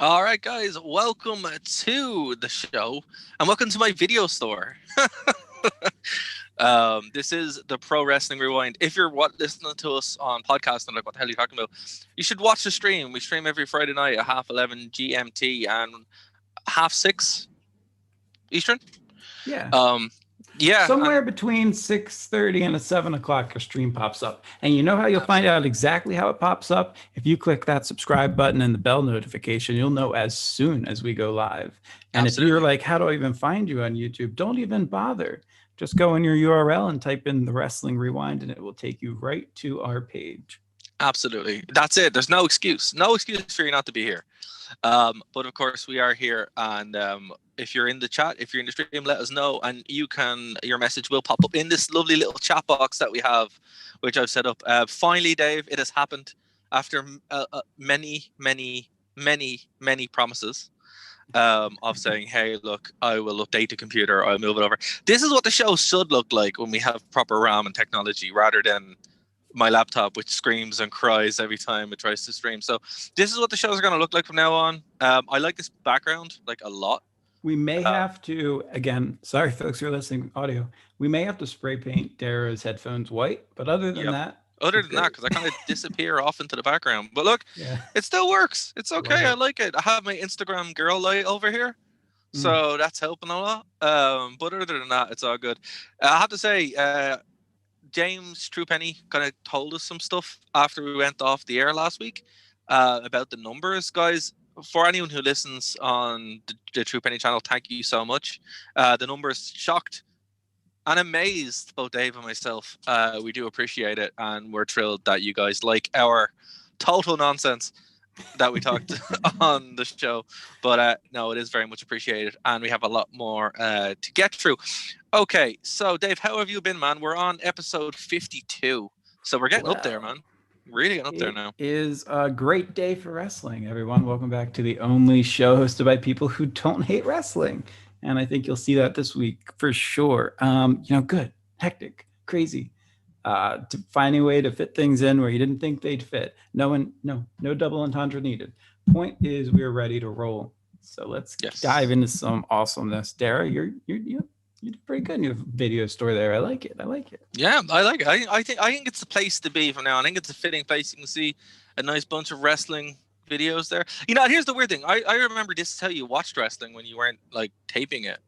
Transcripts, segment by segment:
All right, guys, welcome to the show and welcome to my video store. This is the Pro Wrestling Rewind. If you're listening to us on podcast and like, what the hell are you talking about? You should watch the stream. We stream every Friday night at 11:30 GMT and 6:30 Eastern. Yeah. Um, yeah, Somewhere between 6:30 and 7 o'clock, your stream pops up. And you know how you'll find out exactly how it pops up? If you click that subscribe button and the bell notification, you'll know as soon as we go live. And if you're like, how do I even find you on YouTube? Don't even bother. Just go in your URL and type in the Wrestling Rewind, and it will take you right to our page. Absolutely. That's it. There's no excuse. No excuse for you not to be here. But of course, we are here. And if you're in the chat, if you're in the stream, let us know. And your message will pop up in this lovely little chat box that we have, which I've set up. Finally, Dave, it has happened after many promises of saying, hey, look, I will update the computer. I'll move it over. This is what the show should look like when we have proper RAM and technology rather than my laptop, which screams and cries every time it tries to stream. So this is what the shows are going to look like from now on. I like this background like a lot. We may have to, again, sorry folks who are listening audio, we may have to spray paint Dara's headphones white, but other than that, because I kind of disappear off into the background. But look, it still works. It's okay. I like it. I have my Instagram girl light over here, so that's helping a lot. But other than that, it's all good. I have to say, James Truepenny kind of told us some stuff after we went off the air last week about the numbers, guys. For anyone who listens on the Truepenny channel, thank you so much. The numbers shocked and amazed both Dave and myself. We do appreciate it, and we're thrilled that you guys like our total nonsense that we talked on the show. But no, it is very much appreciated, and we have a lot more to get through. Okay, so Dave, how have you been, man? We're on episode 52, so we're getting up there, man. Really getting up there now. It is a great day for wrestling, everyone. Welcome back to the only show hosted by people who don't hate wrestling. And I think you'll see that this week for sure. Good, hectic, crazy. To find a way to fit things in where you didn't think they'd fit. No double entendre needed. Point is, we're ready to roll. So let's dive into some awesomeness. Dara, you did pretty good in your video store there. I like it. Yeah, I like it. I think it's the place to be from now on. I think it's a fitting place. You can see a nice bunch of wrestling videos there. Here's the weird thing. I remember this is how you watched wrestling when you weren't like taping it.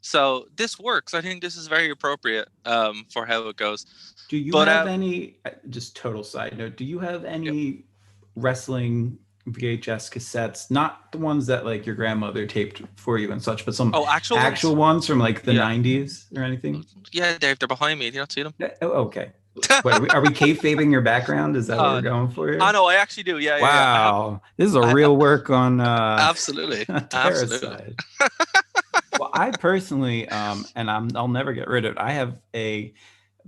So this works. I think this is very appropriate for how it goes. Do you have any, just total side note, do you have any wrestling VHS cassettes, not the ones that like your grandmother taped for you and such, but some actual ones from like the 90s or anything? Yeah, Dave, they're behind me. Do you not see them? Oh, okay. Wait, are we kayfabing your background? Is that what we're going for here? I know, I actually do. Yeah. Wow. This is a real work on absolutely. Side. Well, I personally, and I'll never get rid of it. I have a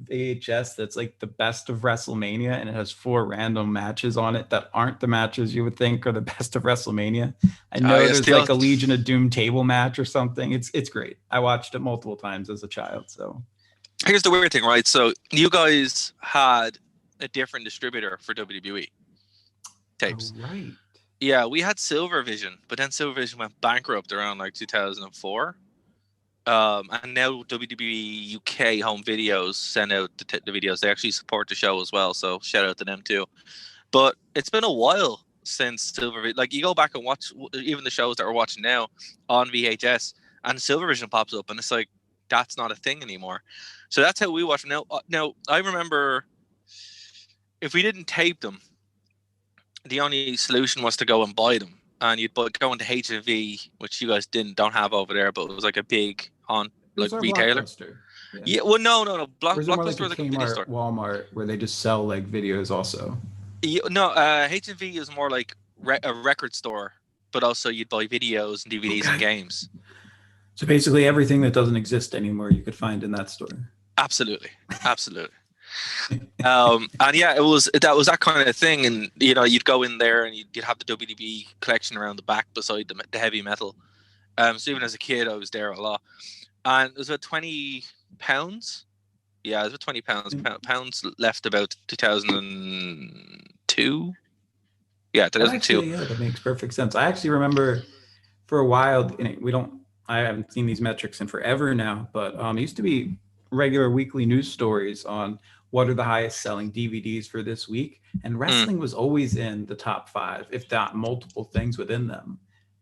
VHS that's like the best of WrestleMania, and it has 4 random matches on it that aren't the matches you would think are the best of WrestleMania. I know there's like a Legion of Doom table match or something. It's great. I watched it multiple times as a child. So here's the weird thing, right? So you guys had a different distributor for WWE tapes. Oh, right. Yeah, we had Silvervision, but then Silvervision went bankrupt around like 2004. And now WWE UK Home Videos send out the videos. They actually support the show as well, so shout out to them too. But it's been a while since Silvervision. Like, you go back and watch even the shows that we're watching now on VHS, and Silvervision pops up, and it's like, that's not a thing anymore. So that's how we watch them now. Now, I remember if we didn't tape them, the only solution was to go and buy them. And you'd go into H&V, which you guys don't have over there, but it was like a big retailer. Yeah. Well, no. Blockbuster was like a video store. Walmart, where they just sell like videos also. No, H&V is more like a record store, but also you'd buy videos and DVDs and games. So basically everything that doesn't exist anymore you could find in that store. Absolutely. And yeah, that was that kind of thing, and you'd go in there and you'd have the WWE collection around the back beside the heavy metal. So even as a kid, I was there a lot, and it was about £20. Yeah, it was about £20. Pounds left about 2002 Yeah, 2002. That makes perfect sense. I actually remember for a while, I haven't seen these metrics in forever now, but it used to be regular weekly news stories on what are the highest selling DVDs for this week. And wrestling was always in the top 5, if not multiple things within them.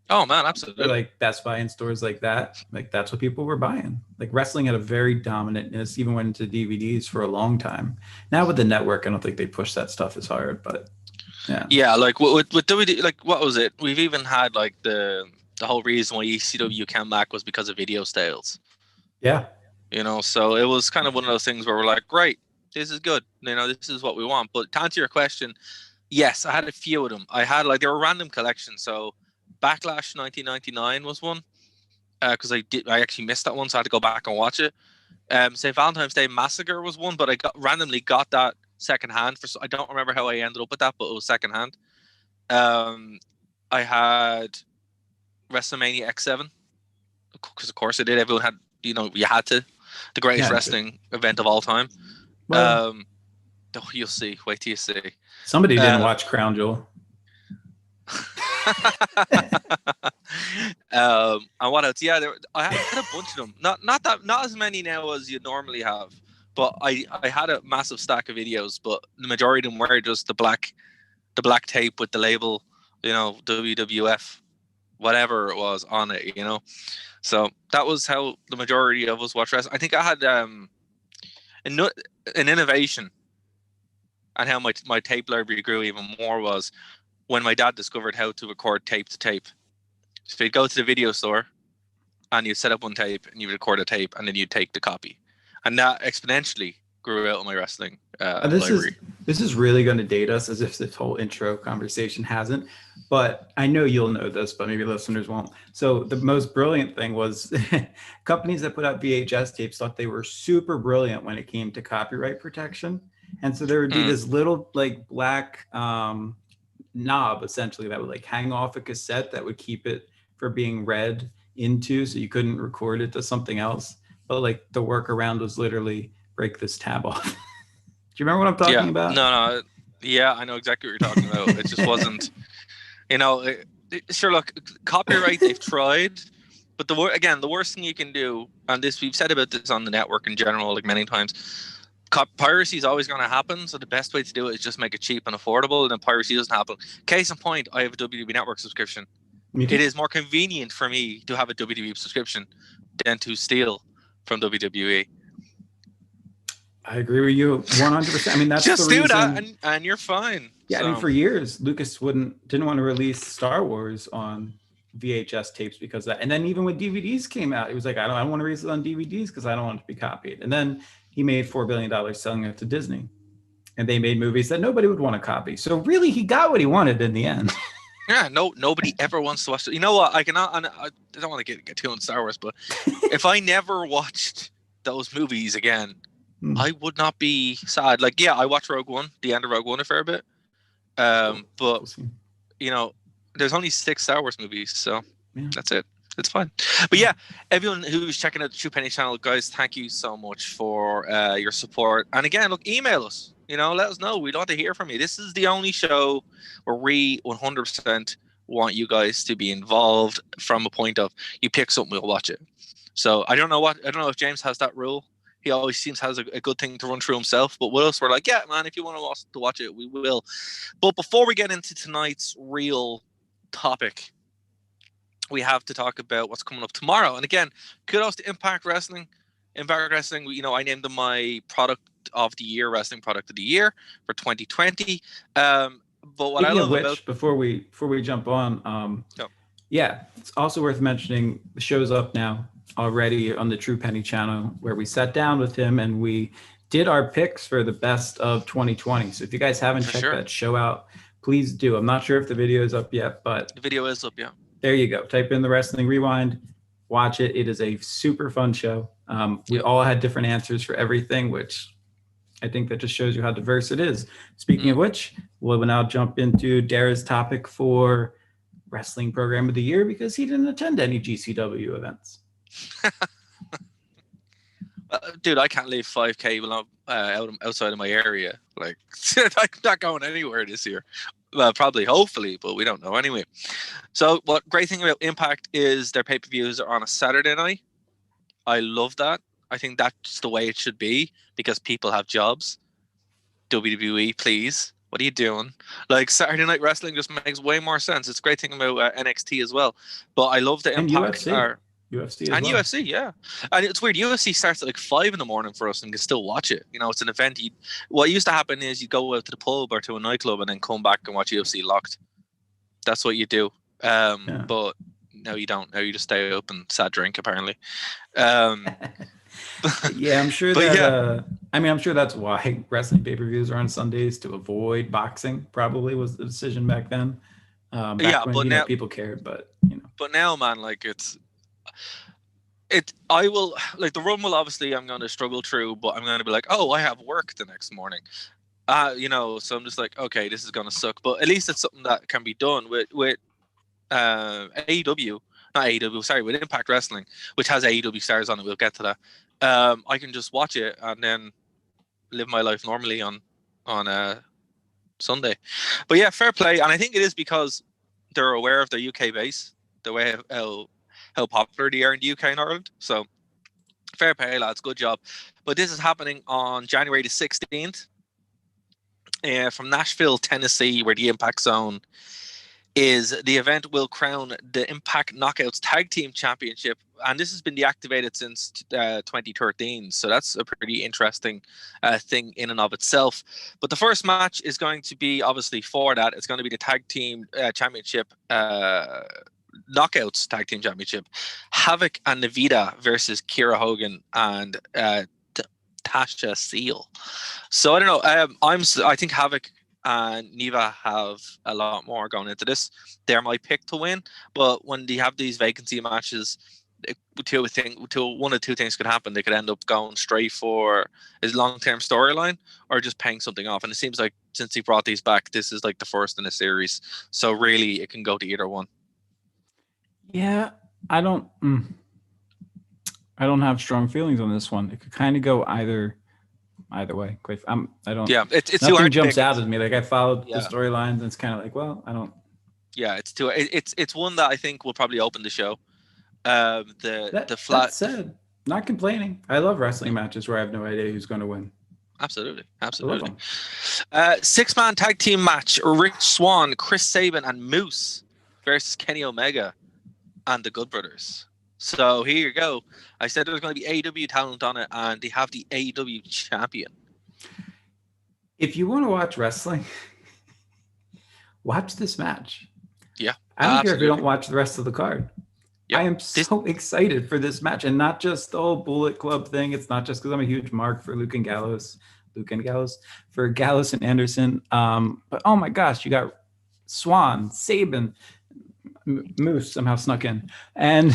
Oh man, Or absolutely. like Best Buy and stores like that. Like that's what people were buying. Like wrestling had a very dominantness, even went into DVDs for a long time. Now with the network, I don't think they push that stuff as hard, but yeah. Yeah, like with WD, like what was it? We've even had like the whole reason why ECW came back was because of video sales. Yeah. You know, so it was kind of one of those things where we're like, great, this is good. You know, this is what we want. But to answer your question, yes, I had a few of them. I had like they were random collections. So Backlash 1999 was one because I actually missed that one, so I had to go back and watch it. Say Valentine's Day Massacre was one, but I randomly got that secondhand I don't remember how I ended up with that, but it was secondhand. I had WrestleMania X7 because of course I did. Everyone had, you had to. The greatest wrestling event of all time. Well, you'll see. Wait till you see. Somebody didn't watch Crown Jewel. And what else? Yeah, I had a bunch of them. Not as many now as you normally have, but I had a massive stack of videos. But the majority of them were just the black tape with the label, WWF, whatever it was on it, So that was how the majority of us watched wrestling. I think I had an innovation, and how my tape library grew even more was when my dad discovered how to record tape to tape. So you'd go to the video store and you'd set up one tape and you'd record a tape and then you'd take the copy. And that exponentially grew out of my wrestling library. This is really going to date us as if this whole intro conversation hasn't. But I know you'll know this, but maybe listeners won't. So the most brilliant thing was companies that put out VHS tapes thought they were super brilliant when it came to copyright protection. And so there would be this little like black knob essentially that would like hang off a cassette that would keep it for being read into, so you couldn't record it to something else. But like the workaround was literally break this tab off. Do you remember what I'm talking about? No. Yeah, I know exactly what you're talking about. It just wasn't, sure, look, copyright, they've tried, but the worst thing you can do, and we've said about this on the network in general, like many times, piracy is always going to happen. So the best way to do it is just make it cheap and affordable, and then piracy doesn't happen. Case in point, I have a WWE Network subscription. It is more convenient for me to have a WWE subscription than to steal from WWE. I agree with you 100%. I mean, that's just the reason. Do that and you're fine. Yeah, so. I mean, for years, Lucas didn't want to release Star Wars on VHS tapes because of that. And then even when DVDs came out, it was like, I don't want to release it on DVDs because I don't want it to be copied. And then he made $4 billion selling it to Disney. And they made movies that nobody would want to copy. So really, he got what he wanted in the end. Yeah, nobody ever wants to watch it. You know what? I don't want to get too on Star Wars, but if I never watched those movies again, I would not be sad. Like, yeah, I watched Rogue One, the end of Rogue One a fair bit. But, there's only 6 Star Wars movies, so that's it. It's fine. But yeah, everyone who's checking out the True Penny channel, guys, thank you so much for your support. And again, look, email us. Let us know. We'd love to hear from you. This is the only show where we 100% want you guys to be involved from a point of you pick something, we'll watch it. So I don't know if James has that rule. He always seems has a good thing to run through himself. But with us, we're like, yeah, man, if you want to watch it, we will. But before we get into tonight's real topic, we have to talk about what's coming up tomorrow. And again, kudos to Impact Wrestling. Impact Wrestling, I named them my product of the year, wrestling product of the year for 2020. But what Speaking I love about before we jump on, it's also worth mentioning the show's up now already on the True Penny channel, where we sat down with him and we did our picks for the best of 2020. So if you guys haven't checked that show out, please do. I'm not sure if the video is up yet, but the video is up, yeah. There you go. Type in the Wrestling Rewind, watch it. It is a super fun show. We all had different answers for everything, which I think that just shows you how diverse it is. Speaking of which, we'll now jump into Dara's topic for Wrestling Program of the Year, because he didn't attend any GCW events. Dude, I can't leave 5K outside of my area. Like, I'm not going anywhere this year. Well, probably, hopefully, but we don't know anyway. So, what great thing about Impact is their pay-per-views are on a Saturday night. I love that. I think that's the way it should be because people have jobs. WWE, please. What are you doing? Like Saturday Night Wrestling just makes way more sense. It's a great thing about NXT as well. But I love the And Impact UFC as and well. UFC, yeah. And it's weird. UFC starts at like 5 a.m. for us, and you can still watch it. You know, it's an event. What used to happen is you go out to the pub or to a nightclub and then come back and watch UFC locked. That's what you do. But no, you don't. No, you just stay open, sad drink apparently. Yeah, I'm sure but that. yeah. I'm sure that's why wrestling pay-per-views are on Sundays, to avoid boxing. Probably was the decision back then. Back when now, people cared, but But now, man, like I will like the run will obviously I'm going to struggle through, but I'm going to be like, oh, I have work the next morning. So I'm just like, okay, this is going to suck, but at least it's something that can be done with AEW, not AEW, sorry, with Impact Wrestling, which has AEW stars on it. We'll get to that. I can just watch it and then live my life normally on Sunday. But yeah, fair play, and I think it is because they're aware of their UK base, the way how popular they are in the UK and Ireland. So fair play, lads, good job. But this is happening on January the 16th from Nashville, Tennessee, where the Impact Zone is. The event will crown the Impact Knockouts Tag Team Championship, and this has been deactivated since 2013, so that's a pretty interesting thing in and of itself. But the first match is going to be, obviously for that, it's going to be the Tag Team Championship, Knockouts Tag Team Championship, Havoc and Navita versus Kira Hogan and Tasha Seal. So I don't know. I think Havoc and Neva have a lot more going into this. They're my pick to win, but when they have these vacancy matches, one of two things could happen. They could end up going straight for his long-term storyline or just paying something off. And it seems like since he brought these back, this is like the first in a series. So really, it can go to either one. Yeah, I don't have strong feelings on this one. It could kind of go either way. I don't. Yeah, it's nothing too hard jumps to pick. out at me. Like I followed the storylines, and it's kind of like, well, I don't. Yeah, it's one that I think will probably open the show. That said, not complaining. I love wrestling matches where I have no idea who's going to win. Absolutely. 6-man tag team match: Rich Swann, Chris Sabin, and Moose versus Kenny Omega and the Good Brothers. So here you go. I said there's going to be AEW talent on it, and they have the AEW champion. If you want to watch wrestling, watch this match. Yeah, I don't care if you don't watch the rest of the card. Yep. I am so excited for this match, and not just the whole Bullet Club thing. It's not just because I'm a huge mark for Luke and Gallows, for Gallows and Anderson. But oh my gosh, you got Swann, Sabin, Moose somehow snuck in, and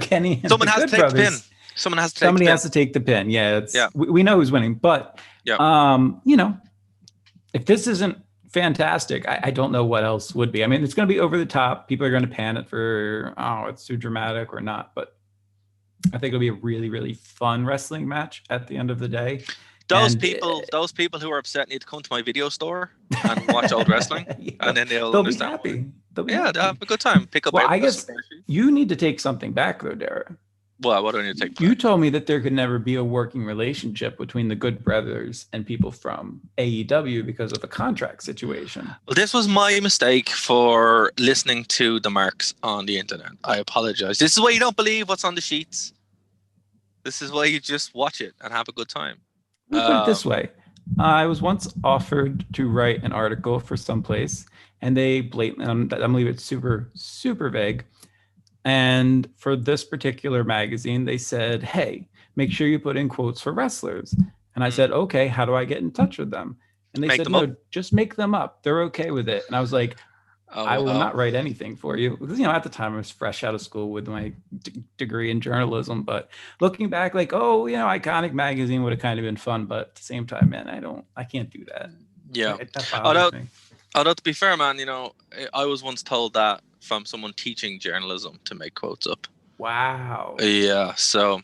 Kenny and someone has to take the pin. Somebody has to take the pin. Yeah, we know who's winning, but if this isn't fantastic, I don't know what else would be. I mean, it's going to be over the top. People are going to pan it for it's too dramatic or not, but I think it'll be a really, really fun wrestling match at the end of the day. Those people who are upset need to come to my video store and watch old wrestling, and then they'll understand. Be happy. They'll have a good time. Pick up. Well, I guess you need to take something back though, Dara. Well, what do I need to take back? You told me that there could never be a working relationship between the Good Brothers and people from AEW because of a contract situation. Well, this was my mistake for listening to the marks on the internet. I apologize. This is why you don't believe what's on the sheets. This is why you just watch it and have a good time. Let me put it this way. I was once offered to write an article for someplace, and they blatantly, I'm going to leave it super, super vague. And for this particular magazine, they said, hey, make sure you put in quotes for wrestlers. And I said, okay, how do I get in touch with them? And they said, no, just make them up. They're okay with it. And I was like, I will not write anything for you. Because, at the time I was fresh out of school with my degree in journalism. But looking back, like, Iconic magazine would have kind of been fun. But at the same time, man, I can't do that. Yeah. That bothers me. Although to be fair, man, I was once told that from someone teaching journalism to make quotes up. Wow. Yeah. So,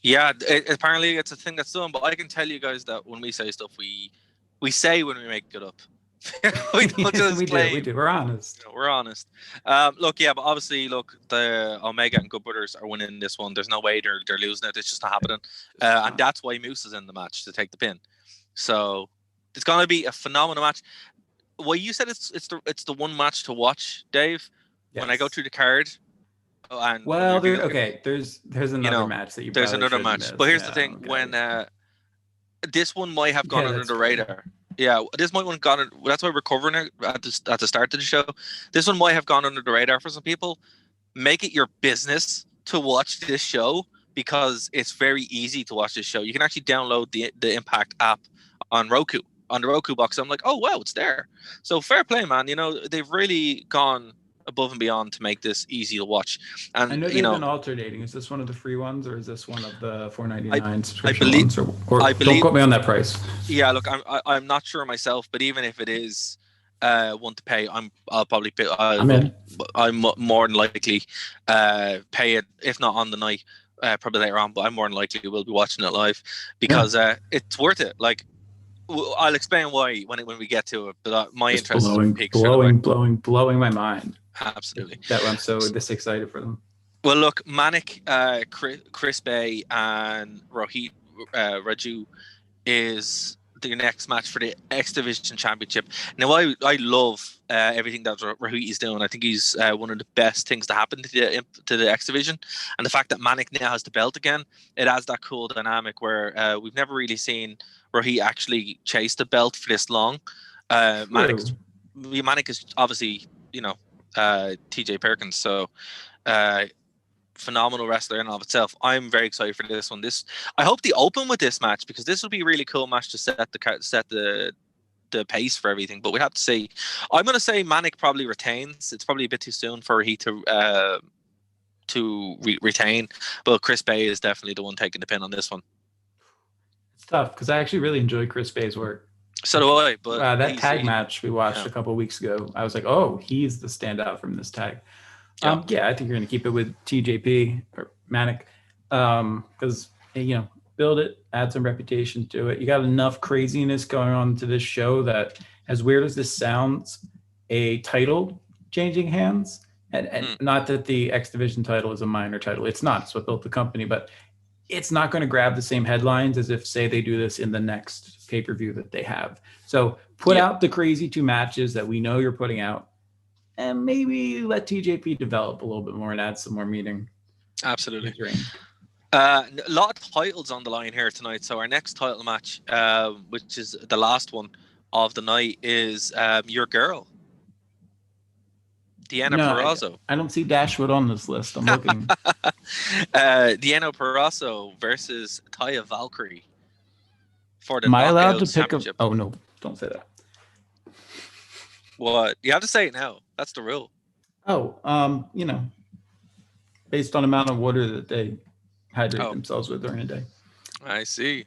apparently it's a thing that's done. But I can tell you guys that when we say stuff, we say when we make it up. We don't just we claim. do. We're honest. We're honest. Look, yeah, but obviously, look, the Omega and Good Brothers are winning this one. There's no way they're losing it. It's just not happening. And that's why Moose is in the match to take the pin. So it's gonna be a phenomenal match. Well, you said it's the one match to watch, Dave. Yes. When I go through the card. And well, there's another match that you. There's another match, miss. But here's the thing: when this one might have gone under the radar. Yeah, this might have gone. That's why we're covering it at the start of the show. This one might have gone under the radar for some people. Make it your business to watch this show because it's very easy to watch this show. You can actually download the Impact app on Roku, on the Roku box. I'm like, oh wow, it's there. So fair play, man. They've really gone above and beyond to make this easy to watch. And I know they've been alternating. Is this one of the free ones, or is this one of the $4.99 subscription ones? Or don't quote me on that price. Yeah, look, I'm not sure myself, but even if it is one to pay, I'll probably pay. I'm more than likely pay it, if not on the night, probably later on. But I'm more than likely will be watching it live because it's worth it. Like, I'll explain why when we get to it. But my interest is blowing my mind. Absolutely. That I'm so this excited for them. Well, look, Manik, Chris Bay, and Rohit Raju is the next match for the X Division Championship. Now, I love everything that Rohit is doing. I think he's one of the best things to happen to the X Division, and the fact that Manik now has the belt again, it adds that cool dynamic where we've never really seen Rohit actually chase the belt for this long. Manik is obviously TJ Perkins, so phenomenal wrestler in and of itself. I'm very excited for this one. I hope they open with this match because this will be a really cool match to set the pace for everything. But we have to see. I'm going to say Manik probably retains. It's probably a bit too soon for he to retain, but Chris Bay is definitely the one taking the pin on this one. It's tough because I actually really enjoy Chris Bay's work. So do I. But that tag match we watched a couple of weeks ago, I was like, oh, he's the standout from this tag. I think you're going to keep it with TJP or Manik because, build it, add some reputation to it. You got enough craziness going on to this show that, as weird as this sounds, a title changing hands, and not that the X Division title is a minor title. It's not. It's what built the company, but it's not going to grab the same headlines as if, say, they do this in the next pay-per-view that they have. So put out the crazy 2 matches that we know you're putting out, and maybe let TJP develop a little bit more and add some more meaning. Absolutely. A lot of titles on the line here tonight. So our next title match, which is the last one of the night, is your girl, Deanna Purrazzo. I don't see Dashwood on this list. I'm looking. Deanna Purrazzo versus Taya Valkyrie for the Am I allowed to pick up? Oh no! Don't say that. What? You have to say it now. That's the rule. Oh, based on amount of water that they hydrate themselves with during a day. I see.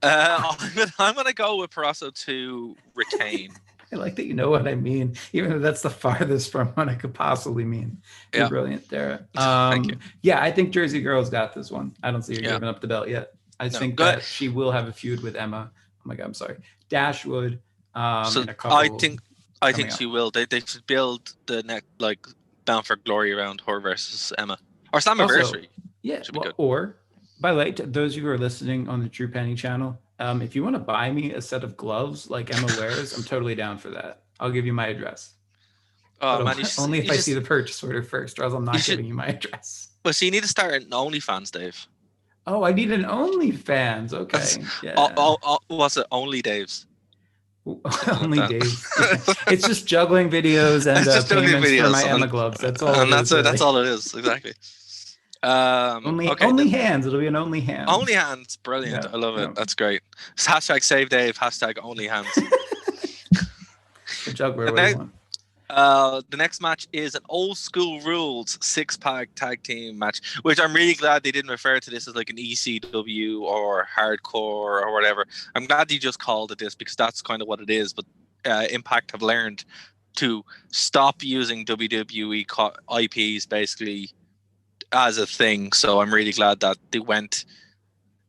I'm gonna go with Purrazzo to retain. I like that you know what I mean, even though that's the farthest from what I could possibly mean. You're brilliant, Dara. Thank you. Yeah, I think Jersey Girl's got this one. I don't see her giving up the belt yet. I think that she will have a feud with Emma. Oh my God, I'm sorry. Dashwood. I think she will. They should build the next Bound for Glory around her versus Emma or Slammiversary. Yeah. Or by the way, to those of you who are listening on the Drew Penny channel, if you want to buy me a set of gloves like Emma wears, I'm totally down for that. I'll give you my address. Oh man, only if I see the purchase order first, or else I'm not giving you my address. Well, so you need to start an OnlyFans, Dave. Oh, I need an OnlyFans. Okay. What's it? Only Dave's. Only Dave's. It's just juggling videos and payments for my Emma gloves. That's all. And that's all it is. Exactly. Only hands. It'll be an only hands. Only hands. Brilliant. Yeah, I love it. That's great. It's hashtag save Dave. Hashtag only hands. Juggler. What do you want? The next match is an old school rules 6-pack tag team match, which I'm really glad they didn't refer to this as like an ECW or hardcore or whatever. I'm glad they just called it this because that's kind of what it is. But Impact have learned to stop using WWE IPs basically as a thing. So I'm really glad that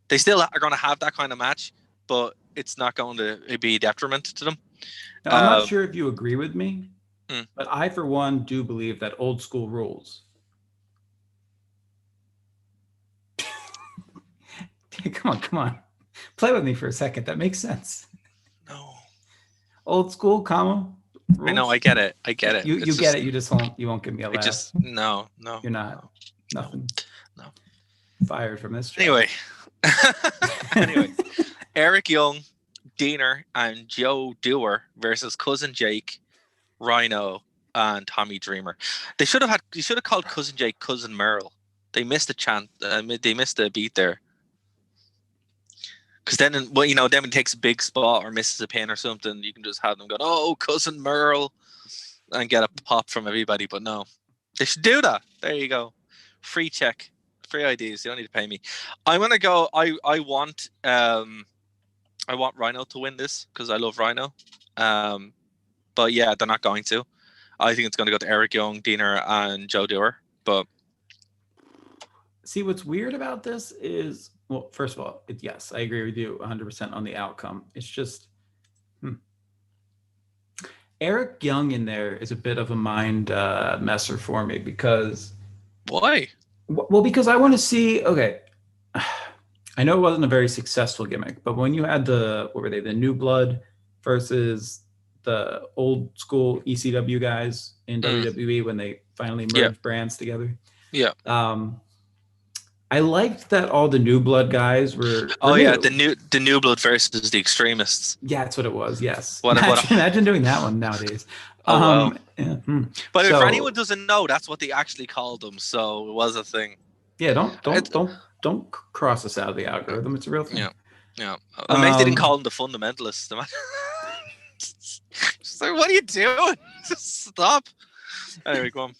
they still are going to have that kind of match, but it's not going to be a detriment to them. Now, I'm not sure if you agree with me, mm. but I, for one, do believe that old school rules. Come on. Play with me for a second. That makes sense. No. Old school, comma, rules. I know. I get it. You get it. You just won't. You won't give me a laugh. No. You're not. No, Nothing. No. Fired from this job. Anyway, Eric Young, Diener, and Joe Dewar versus Cousin Jake, Rhino, and Tommy Dreamer. You should have called Cousin Jake Cousin Merle. They missed a chance. They missed a beat there. Because then, then when he takes a big spot or misses a pin or something, you can just have them go, "Oh, Cousin Merle," and get a pop from everybody. But no, they should do that. There you go. Free check. Free IDs. You don't need to pay me. I'm gonna go. I want Rhino to win this because I love Rhino. But yeah, they're not going to. I think it's going to go to Eric Young, Diener, and Joe Dewar. But see, what's weird about this is, well, first of all, yes, I agree with you 100% on the outcome. It's just Eric Young in there is a bit of a mind messer for me because why? Well, because I want to see. Okay, I know it wasn't a very successful gimmick, but when you had the New Blood versus the old school ECW guys in WWE when they finally merged brands together. Yeah. I liked that all the New Blood guys were new. the New Blood versus the Extremists. Yeah, that's what it was. Yes. Imagine doing that one nowadays. Wow. Yeah. But if anyone doesn't know, that's what they actually called them. So it was a thing. Yeah, don't cross us out of the algorithm. It's a real thing. Yeah. Amazed they didn't call them the Fundamentalists. So what are you doing? Just stop. Anyway, go on.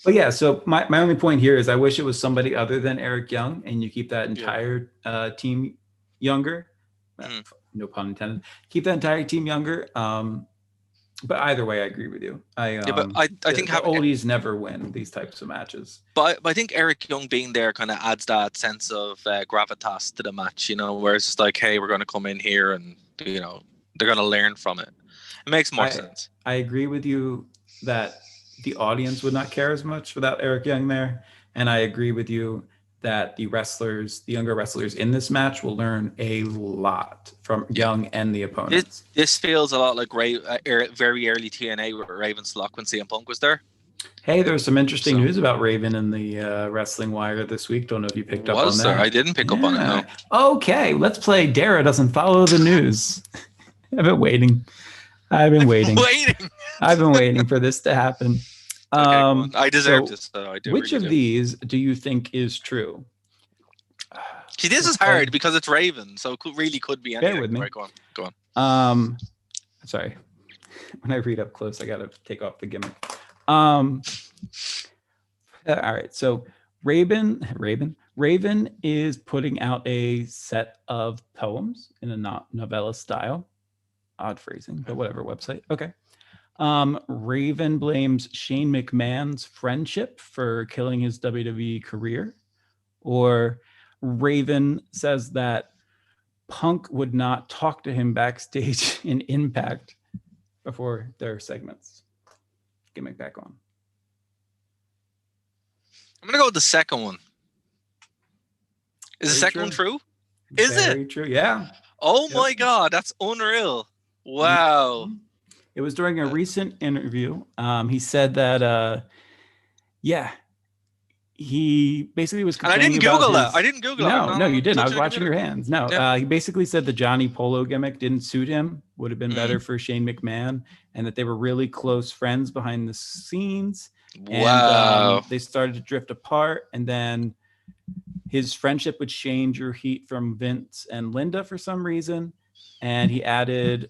But yeah, so my only point here is I wish it was somebody other than Eric Young, and you keep that entire team younger. No pun intended. Keep that entire team younger. But either way, I agree with you. I think the oldies never win these types of matches. But I think Eric Young being there kind of adds that sense of gravitas to the match, where it's just like, hey, we're going to come in here and, they're going to learn from it. It makes more sense. I agree with you that the audience would not care as much without Eric Young there. And I agree with you that the younger wrestlers in this match will learn a lot from Young and the opponents. This feels a lot like very early TNA where Raven Slock when CM Punk was there. Hey, there was some interesting news about Raven in the Wrestling Wire this week. Don't know if you picked up on that. I didn't pick up on it, no. Okay, let's play Dara Doesn't Follow the News. I've been waiting. I've been waiting for this to happen. Okay, I deserve this, so I do. Which of these do you think is true? See, this is hard because it's Raven, so it could be anything. Bear with me. Right, go on. Sorry. When I read up close, I got to take off the gimmick. All right. So Raven is putting out a set of poems in a novella style. Odd phrasing, but whatever website. Okay. Raven blames Shane McMahon's friendship for killing his WWE career. Or Raven says that Punk would not talk to him backstage in Impact before their segments. Gimmick back on. I'm going to go with the second one. Is the second one true? Is it? Very true, yeah. Oh my God, that's unreal. Wow. It was during a recent interview. He said that, he basically was complaining. And I didn't Google that. I didn't Google it. No, you didn't. I was watching your hands. No, he basically said the Johnny Polo gimmick didn't suit him, would have been better for Shane McMahon, and that they were really close friends behind the scenes. Wow. And they started to drift apart, and then his friendship with Shane drew heat from Vince and Linda for some reason. And he added,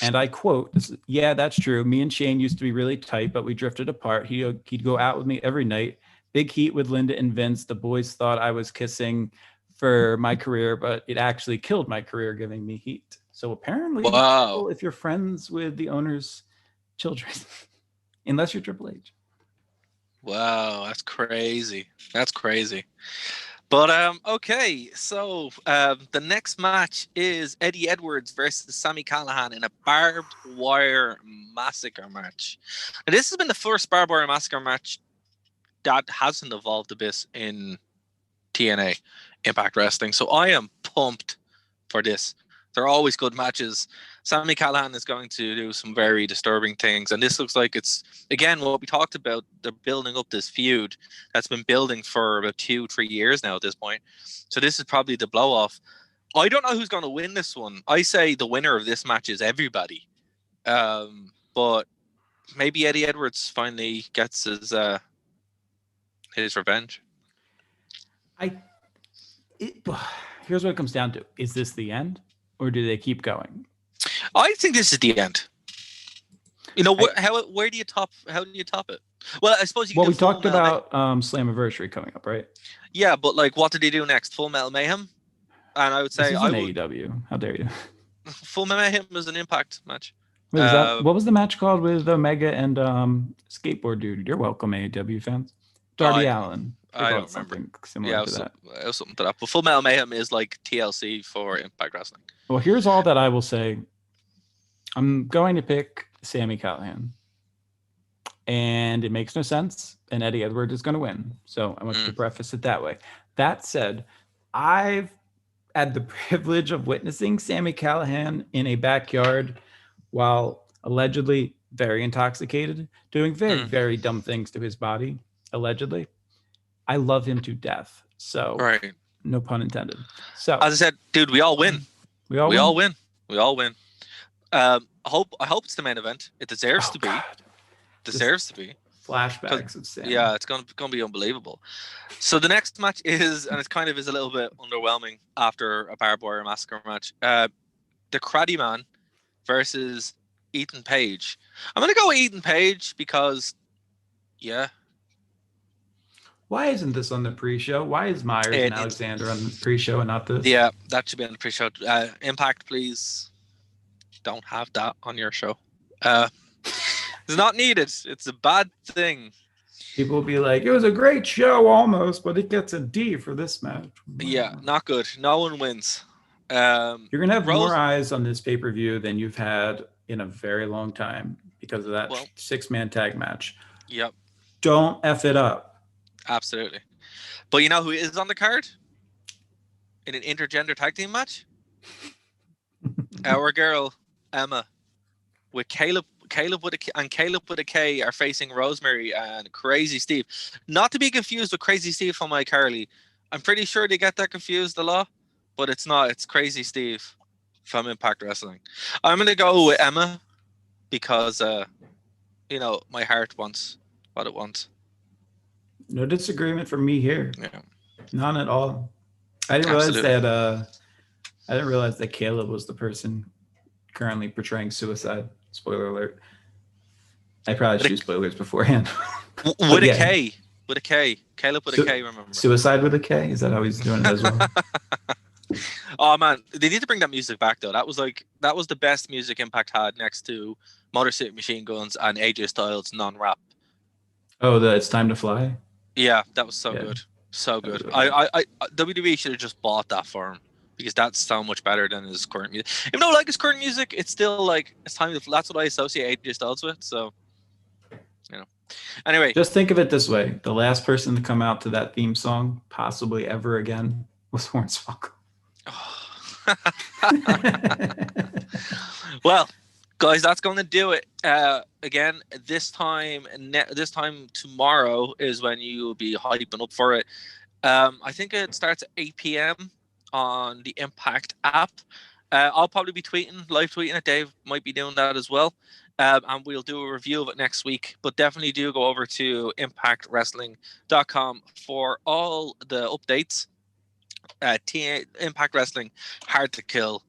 and I quote, "Yeah, that's true. Me and Shane used to be really tight, but we drifted apart. He'd go out with me every night. Big heat with Linda and Vince. The boys thought I was kissing for my career, but it actually killed my career, giving me heat." So apparently, if you're friends with the owner's children, unless you're Triple H. Wow, that's crazy. That's crazy. But okay, so the next match is Eddie Edwards versus Sami Callihan in a barbed wire massacre match. And this has been the first barbed wire massacre match that hasn't evolved a bit in TNA Impact Wrestling. So I am pumped for this. They're always good matches. Sami Callihan is going to do some very disturbing things, and this looks like it's again what we talked about. They're building up this feud that's been building for about 2-3 years now at this point. So this is probably the blow off. I don't know who's going to win this one. I say the winner of this match is everybody, but maybe Eddie Edwards finally gets his revenge. Here's what it comes down to: is this the end, or do they keep going? I think this is the end. You know, where do you top? How do you top it? Well, I suppose you. Well, we talked about Slammiversary coming up, right? Yeah, but like, what did he do next? Full Metal Mayhem, and I would say this is AEW. How dare you? Full Metal Mayhem was an Impact match. What was the match called with Omega and Skateboard Dude? You're welcome, AEW fans. Darby Allin. I don't remember. Something similar to that. It was something to that. But Full Metal Mayhem is like TLC for Impact Wrestling. Well, here's all that I will say. I'm going to pick Sami Callihan. And it makes no sense. And Eddie Edwards is going to win. So I want to preface it that way. That said, I've had the privilege of witnessing Sami Callihan in a backyard while allegedly very intoxicated, doing very, very dumb things to his body, allegedly. I love him to death. So, right. No pun intended. So, as I said, dude, we all win. We all win. I hope it's the main event. It deserves to be. Deserves to be. Flashbacks of Sam. Yeah, it's gonna be unbelievable. So the next match is, and it kind of is a little bit underwhelming after a barbed wire massacre match. The Karate Man versus Ethan Page. I'm gonna go with Ethan Page because, yeah. Why isn't this on the pre-show? Why is Myers and Alexander on the pre-show and not this? Yeah, that should be on the pre-show. Impact, please don't have that on your show. It's not needed. It's a bad thing. People will be like, it was a great show almost, but it gets a D for this match. Yeah, not good. No one wins. You're going to have more eyes on this pay-per-view than you've had in a very long time because of that 6-man tag match. Yep. Don't F it up. Absolutely. But you know who is on the card? In an intergender tag team match? Our girl, Emma, with Caleb with a K are facing Rosemary and Crazy Steve. Not to be confused with Crazy Steve from iCarly. I'm pretty sure they get that confused a lot, but it's not. It's Crazy Steve from Impact Wrestling. I'm going to go with Emma because, my heart wants what it wants. No disagreement from me here. Yeah. None at all. I didn't realize that Caleb was the person currently portraying suicide. Spoiler alert. I probably should do spoilers beforehand. With a K. With a K. Caleb with a K, remember. Suicide with a K? Is that how he's doing it as well? Oh, man. They need to bring that music back, though. That was the best music Impact had next to Motor City Machine Guns and AJ Styles non-rap. Oh, It's Time to Fly? Yeah, that was so good. So good. I WWE should have just bought that for him. Because that's so much better than his current music. Even though I like his current music, it's still like it's time to. That's what I associate AJ Styles with. So, Anyway, just think of it this way: the last person to come out to that theme song, possibly ever again, was Hornswoggle. Well, guys, that's going to do it. Again, this time tomorrow is when you will be hyping up for it. I think it starts at 8 p.m. on the Impact app. I'll probably be live tweeting it. Dave might be doing that as well. And we'll do a review of it next week. But definitely do go over to impactwrestling.com for all the updates. Impact Wrestling, hard to kill.